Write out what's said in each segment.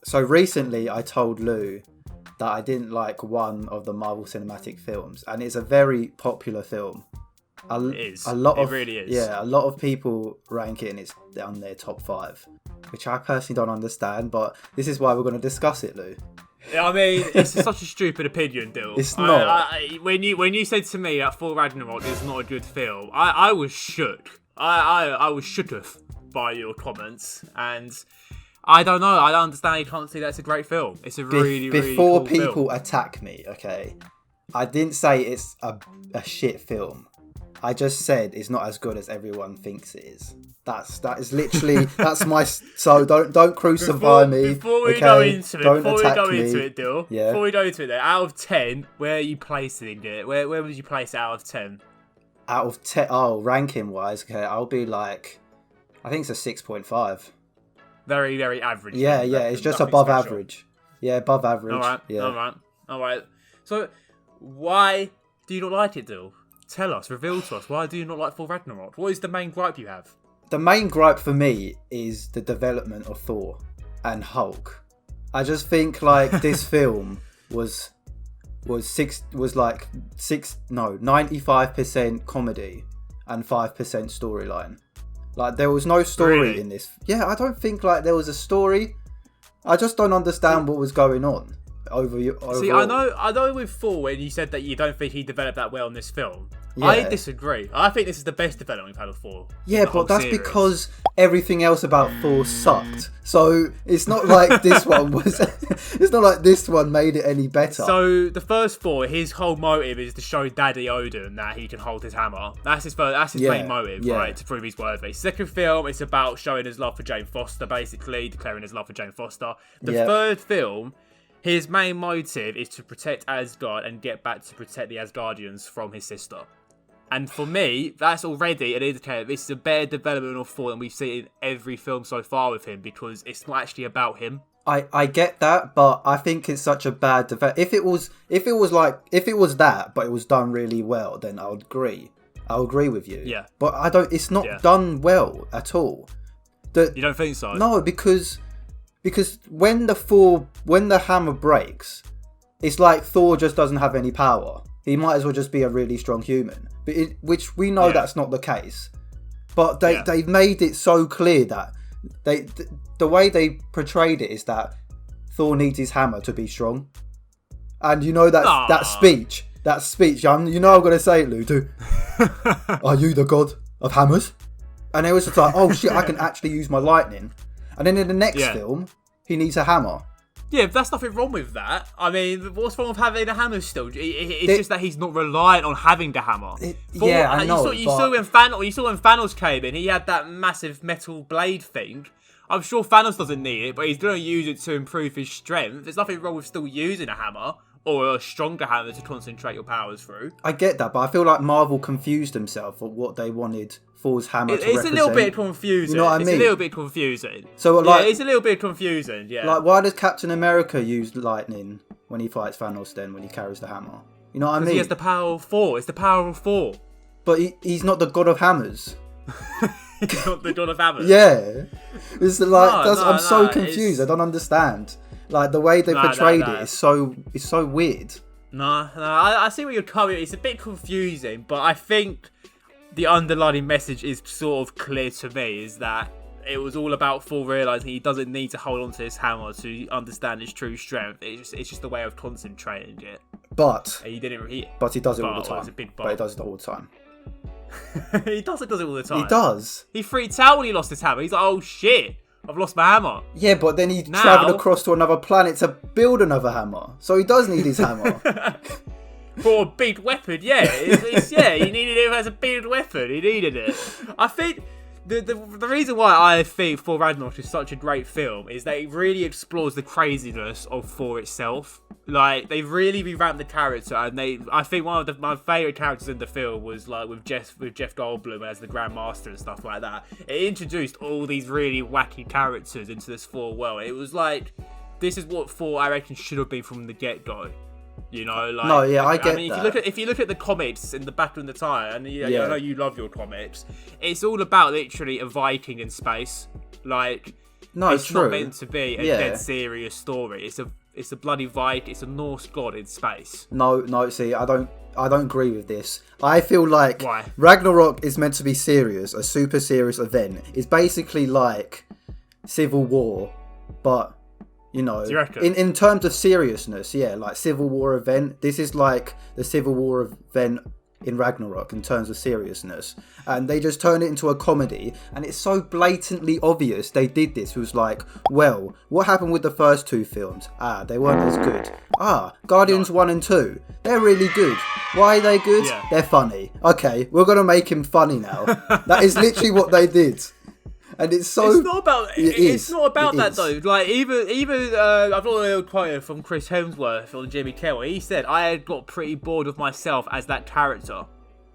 So recently I told Lou that I didn't like one of the Marvel Cinematic films, and it's a very popular film. It is. It really is. Yeah, a lot of people rank it and it's on their top 5, which I personally don't understand, but this is why we're going to discuss it, Lou. I mean, it's such a stupid opinion, Dill. It's not. When you said to me that Thor Ragnarok is not a good film, I was shook. I was shooketh by your comments, and I don't know. I don't understand. You can't see that's a great film. It's a really before really cool people film. attack me, okay? I didn't say it's a shit film. I just said it's not as good as everyone thinks it is. That is literally that's my. So don't crucify me. Before we okay? go into it, don't before we attack go me. into it, Dill. Yeah. Before we go into it, there, out of 10, where are you placing it? Where would you place it out of 10? Out of 10, ranking wise, okay, I'll be like, I think it's a 6.5. Very, very average. Yeah, it's just above special. average. Yeah, above average. All right. So, why do you not like it, Dill? Tell us, reveal to us, why do you not like Thor Ragnarok? What is the main gripe you have? The main gripe for me is the development of Thor and Hulk. I just think like this film was 95% comedy and 5% storyline. Like there was no story in this. Yeah, I don't think like there was a story. I just don't understand what was going on overall. See, I know with Thor when you said that you don't think he developed that well in this film. Yeah. I disagree. I think this is the best development we've had of Thor. Yeah, but that's because everything else about Thor sucked. So it's not like this one was. It's not like this one made it any better. So the first Thor, his whole motive is to show Daddy Odin that he can hold his hammer. That's his main motive, right? To prove he's worthy. Second film, it's about showing his love for Jane Foster, basically declaring his love for Jane Foster. The third film, his main motive is to protect Asgard and get back to protect the Asgardians from his sister. And for me, that's already an indicator. This is a better development of Thor than we've seen in every film so far with him, because it's not actually about him. I get that, but I think it's such a bad development. If it was that, but it was done really well, then I would agree. I'll agree with you. Yeah. But I don't. It's not done well at all. You don't think so? No, because when the hammer breaks, it's like Thor just doesn't have any power. He might as well just be a really strong human, which we know that's not the case. But they've made it so clear that the way they portrayed it is that Thor needs his hammer to be strong, and you know that speech. You know I'm gonna say it, Lou. Too. Are you the god of hammers? And it was just like, oh shit, I can actually use my lightning. And then in the next film, he needs a hammer. Yeah, there's nothing wrong with that. I mean, what's wrong with having a hammer still? It's just that he's not reliant on having the hammer. I know. You saw when Thanos came in, he had that massive metal blade thing. I'm sure Thanos doesn't need it, but he's going to use it to improve his strength. There's nothing wrong with still using a hammer, or a stronger hammer to concentrate your powers through. I get that, but I feel like Marvel confused themselves for what they wanted Thor's hammer to represent. It's a little bit confusing. You know what I mean? It's a little bit confusing. So, like, it's a little bit confusing, yeah. Like, why does Captain America use lightning when he fights Thanos then, when he carries the hammer? You know what I mean? Because he has the power of Thor. It's the power of Thor. But he's not the god of hammers. He's not the god of hammers. Yeah. It's like, I'm so confused. I don't understand. Like, the way they portrayed it is so weird. I see where you're coming. It's a bit confusing, but I think the underlying message is sort of clear to me, is that it was all about Thor realising he doesn't need to hold on to his hammer to understand his true strength. It's just a way of concentrating it. But he didn't. But he does it all the time. It's a big but he does it all the time. He does it all the time. He does. He freaked out when he lost his hammer. He's like, oh shit, I've lost my hammer. Yeah, but then he travelled across to another planet to build another hammer. So he does need his hammer. For a big weapon, yeah. He needed it as a big weapon. He needed it. I think the reason why I think Thor Ragnarok is such a great film is that it really explores the craziness of Thor itself. Like, they really revamped the character, and I think one of my favourite characters in the film was like with Jeff Goldblum as the Grand Master and stuff like that. It introduced all these really wacky characters into this Thor world. It was like, this is what Thor, I reckon, should have been from the get-go. You know, like no, yeah, I get mean, that. if you look at the comics in the back of the time, and I know you love your comics, it's all about literally a Viking in space. Like, no, it's true. not meant to be a dead serious story. It's a bloody Viking. It's a Norse god in space. No. See, I don't agree with this. I feel like Why? Ragnarok is meant to be serious, a super serious event. It's basically like Civil War, but you know, in terms of seriousness, like Civil War event. This is like the Civil War event in Ragnarok in terms of seriousness, and they just turn it into a comedy, and it's so blatantly obvious they did this. It was like, well, what happened with the first two films? They weren't as good. Guardians 1 and 2, they're really good. Why are they good? They're funny. Okay, we're gonna make him funny now. That is literally what they did. And it's not about that though. Like even I've got a little quote from Chris Hemsworth on Jimmy Kimmel. He said, "I had got pretty bored of myself as that character."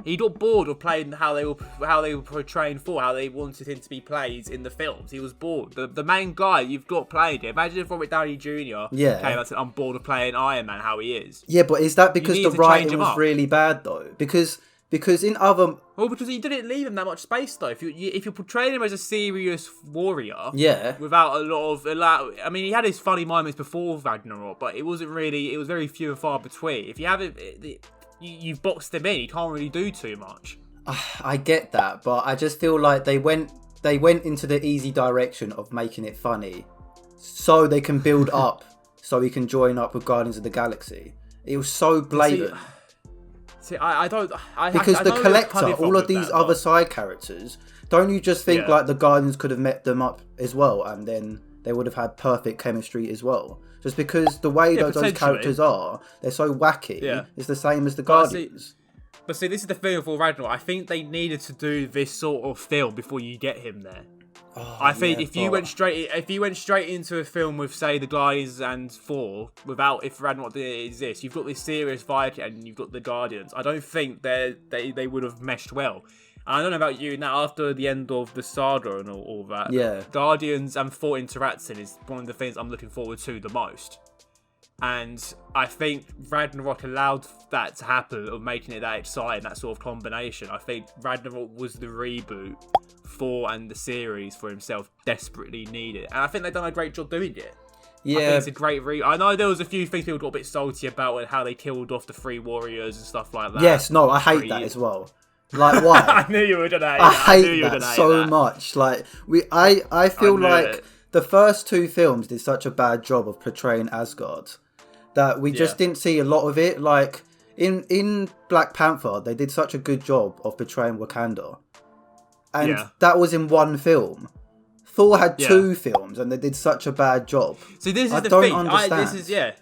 He got bored of playing how they were portraying Thor, how they wanted him to be played in the films. He was bored. The main guy you've got playing it. Imagine if Robert Downey Jr. came out and said, "I'm bored of playing Iron Man," how he is. Yeah, but is that because the writing was really bad though? Because in other... Well, because he didn't leave him that much space, though. If you're portraying him as a serious warrior... Without a lot of... I mean, he had his funny moments before Ragnarok, but it wasn't really... It was very few and far between. If you have it... You've boxed him in. He can't really do too much. I get that, but I just feel like they went into the easy direction of making it funny so they can build up, so he can join up with Guardians of the Galaxy. It was so blatant. See, I don't... Because the Collector, all of these other side characters, don't you just think like the Guardians could have met them up as well, and then they would have had perfect chemistry as well? Just because the way those characters are, they're so wacky. It's the same as the Guardians. But see, this is the thing for Ragnarok. I think they needed to do this sort of film before you get him there. I think if you went straight into a film with, say, the Guardians and Thor, if Ragnarok didn't exist, you've got this serious Viking and you've got the Guardians. I don't think they would have meshed well. And I don't know about you, now after the end of the saga and all that, Guardians and Thor interacting is one of the things I'm looking forward to the most. And I think Ragnarok allowed that to happen, of making it that exciting, that sort of combination. I think Ragnarok was the reboot Thor and the series for himself desperately needed. And I think they've done a great job doing it. I think it's a great I know there was a few things people got a bit salty about, with how they killed off the three warriors and stuff like that. Yes, no, I hate that as well. Like, why? I knew you were gonna hate I hate that so much. Like, I feel like the first two films did such a bad job of portraying Asgard that we just didn't see a lot of it. Like, in Black Panther, they did such a good job of portraying Wakanda. And that was in one film. Thor had two films, and they did such a bad job. See, this is I the don't thing. understand.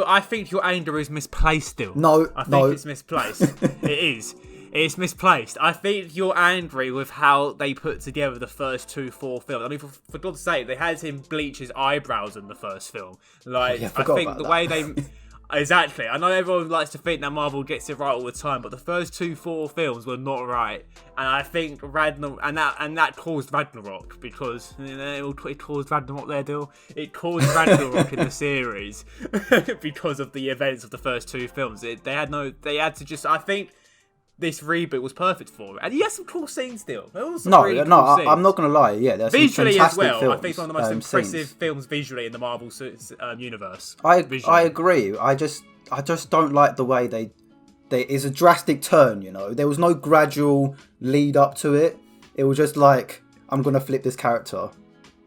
I think your anger is misplaced still. I think it's misplaced. It is. It's misplaced. I think you're angry with how they put together the first two Thor films. I mean, for God's sake, they had him bleach his eyebrows in the first film. Like, I think the way they... Exactly. I know everyone likes to think that Marvel gets it right all the time, but the first two Thor films were not right. And I think Ragnarok... And that caused Ragnarok, because... it caused Ragnarok there, Dill. It caused Ragnarok in the series because of the events of the first two films. They had to just... I think... This reboot was perfect for it, and he has some cool scenes still. I'm not gonna lie. Yeah, there's visually some fantastic as well. Films, I think it's one of the most impressive films visually in the Marvel universe. I agree. I just don't like the way they it's a drastic turn. You know, there was no gradual lead up to it. It was just like, I'm gonna flip this character.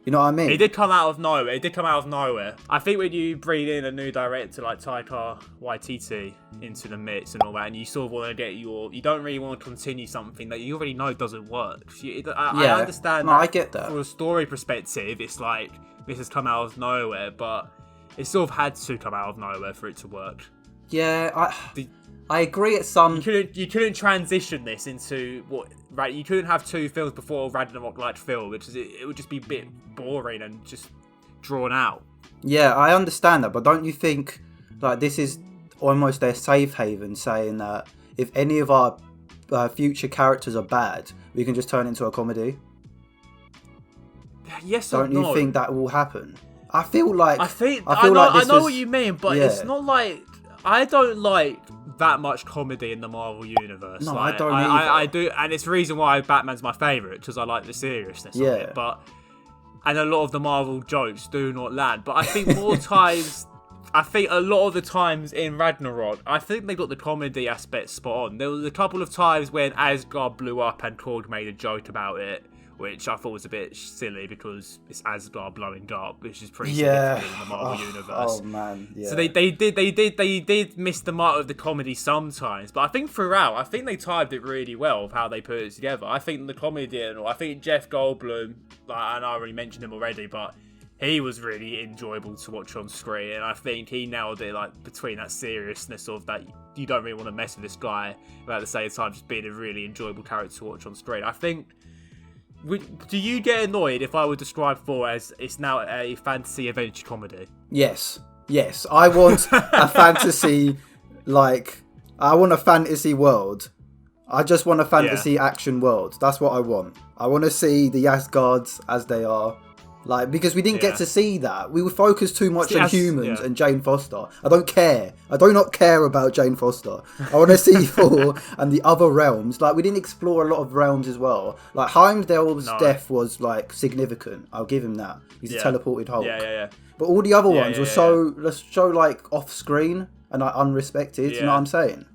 You know what I mean? It did come out of nowhere. I think when you bring in a new director like Taika Waititi into the mix and all that, and you sort of want to get you don't really want to continue something that you already know doesn't work. I understand that. I get that. From a story perspective, it's like, this has come out of nowhere, but it sort of had to come out of nowhere for it to work. Yeah, I agree at some... You couldn't transition this into what... Right, you couldn't have two films before Ragnarok-like film, because it would just be a bit boring and just drawn out. Yeah, I understand that, but don't you think like this is almost their safe haven, saying that if any of our future characters are bad, we can just turn it into a comedy? Yes, don't you think that will happen? I feel like I know what you mean, but it's not like... I don't like that much comedy in the Marvel universe. No, like, I don't either. I do, and it's the reason why Batman's my favourite, because I like the seriousness of it. And a lot of the Marvel jokes do not land. But I think a lot of the times in Ragnarok, I think they got the comedy aspect spot on. There was a couple of times when Asgard blew up and Korg made a joke about it, which I thought was a bit silly because it's Asgard blowing up, which is pretty significant in the Marvel universe. Oh man, yeah. So they did miss the mark of the comedy sometimes, but I think throughout, I think they timed it really well of how they put it together. I think the comedy and all, I think Jeff Goldblum, and I already mentioned him already, but he was really enjoyable to watch on screen, and I think he nailed it, like, between that seriousness of that you don't really want to mess with this guy, but at the same time just being a really enjoyable character to watch on screen. I think. Do you get annoyed if I would describe Thor as it's now a fantasy adventure comedy? Yes. I want a fantasy, I want a fantasy world. I just want a fantasy action world. That's what I want. I want to see the Asgards as they are. Because we didn't get to see that. We were focused too much on humans and Jane Foster. I don't care. I do not care about Jane Foster. I want to see Thor and the other realms. We didn't explore a lot of realms as well. Heimdall's death was, significant. I'll give him that. He's a teleported Hulk. Yeah. But all the other ones were so off-screen and, unrespected. You know what I'm saying?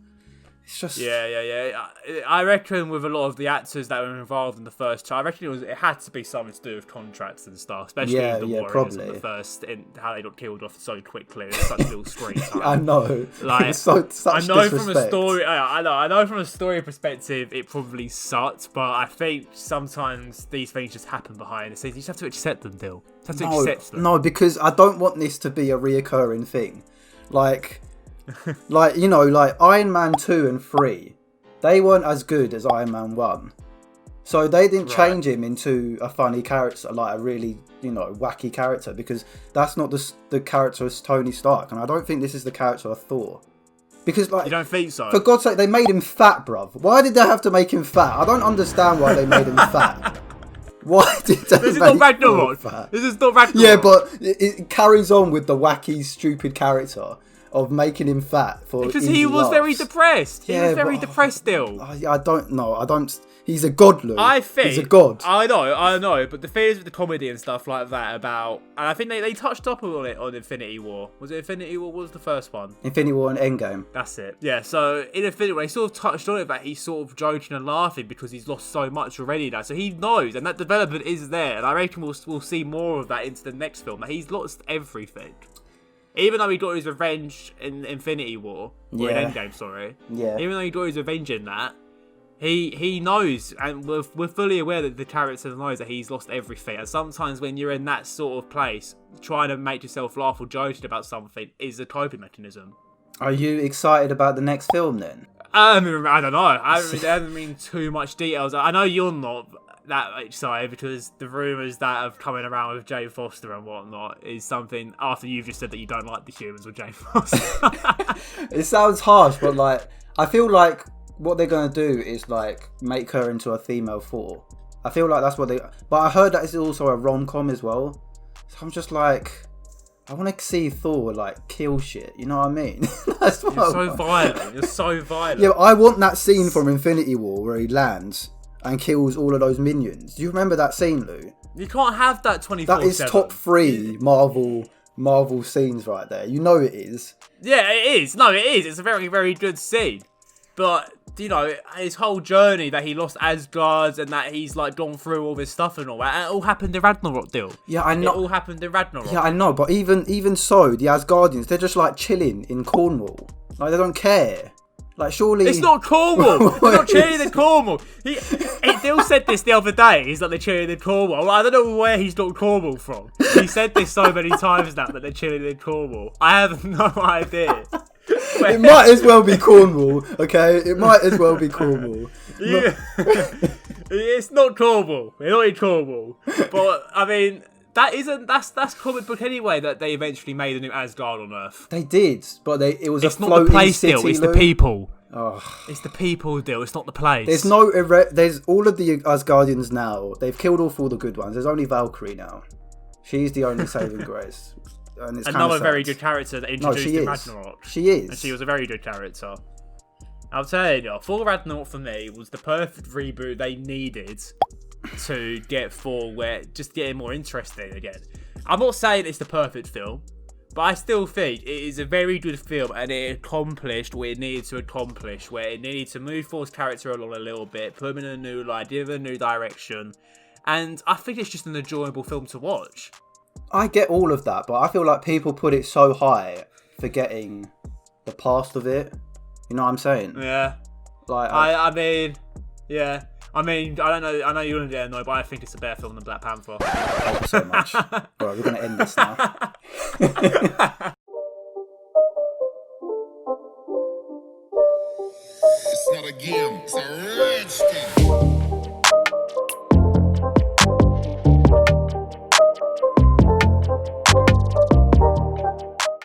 It's just... Yeah. I reckon with a lot of the actors that were involved in the first two, I reckon it had to be something to do with contracts and stuff, especially the Warriors in the first, how they got killed off so quickly in such little screen time. I know. Such I know disrespect. from a story. I know from a story perspective, it probably sucked, but I think sometimes these things just happen behind the scenes. You just have to accept them, Dill. You have to accept them. No, because I don't want this to be a reoccurring thing. Iron Man 2 and 3, they weren't as good as Iron Man 1. So they didn't change him into a funny character, a really, wacky character, because that's not the character of Tony Stark. And I don't think this is the character of Thor. Because, you don't think so? For God's sake, they made him fat, bruv. Why did they have to make him fat? I don't understand why they made him fat. Why did they This is not Ragnarok. This is not Ragnarok. Yeah, but it carries on with the wacky, stupid character of making him fat because he was very depressed. He was very depressed still. I don't know. He's a god, Lou. I think he's a god. I know. But the thing is with the comedy and stuff like that and I think they touched up on it on Infinity War. Was it Infinity War? What was the first one? Infinity War and Endgame. That's it. Yeah. So in Infinity War, they sort of touched on it that he's sort of joking and laughing because he's lost so much already now. So he knows, and that development is there. And I reckon we'll see more of that into the next film. That he's lost everything. Even though he got his revenge in Infinity War, or in Endgame, sorry. Yeah. Even though he got his revenge in that, he knows, and we're fully aware that the character knows that he's lost everything. And sometimes when you're in that sort of place, trying to make yourself laugh or joking about something is a coping mechanism. Are you excited about the next film then? I don't know. I haven't been too much details. I know you're not that excited because the rumours that have coming around with Jane Foster and whatnot is something after you've just said that you don't like the humans with Jane Foster. It sounds harsh, but I feel like what they're going to do is make her into a female Thor. I feel like that's what they... But I heard that it's also a rom-com as well. So I'm just I want to see Thor kill shit. You know what I mean? That's what You're so violent. You're so violent. Yeah, I want that scene from Infinity War where he lands and kills all of those minions. Do you remember that scene, Lou? You can't have that 24/7. That is top 3 Marvel scenes right there. You know it is. Yeah, it is. No, it is. It's a very, very good scene. But, his whole journey that he lost Asgard and that he's gone through all this stuff and all that, it all happened in Ragnarok, Dill. Yeah, I know. It all happened in Ragnarok. Yeah, I know. But even so, the Asgardians, they're just chilling in Cornwall. They don't care. Surely... It's not Cornwall. They're not cheering in Cornwall. Dill said this the other day. He's they're cheering in Cornwall. I don't know where he's got Cornwall from. He said this so many times now that they're cheering in Cornwall. I have no idea. It might as well be Cornwall, okay? It might as well be Cornwall. Yeah. It's not Cornwall. It's not in Cornwall. But, I mean... That's comic book anyway that they eventually made a new Asgard on Earth. They did, but it's a floating city. It's not the place, Dill. It's the people. Oh. It's the people, Dill. It's not the place. There's all of the Asgardians now. They've killed off all the good ones. There's only Valkyrie now. She's the only saving grace. and it's another kind of very good character that introduced in Ragnarok. She is. And she was a very good character. I'll tell you, Thor Ragnarok for me was the perfect reboot they needed to get Thor just getting more interesting again. I'm not saying it's the perfect film, but I still think it is a very good film, and it accomplished what it needed to accomplish, where it needed to move Thor's character along a little bit, put him in a new light, give him a new direction, and I think it's just an enjoyable film to watch. I get all of that, but I feel like people put it so high, forgetting the past of it. You know what I'm saying? Yeah. Like I mean, yeah. I mean, I don't know. I know you're gonna get annoyed, but I think it's a better film than Black Panther. Thank you so much. Alright, we're gonna end this now. It's not a game, it's a rich thing.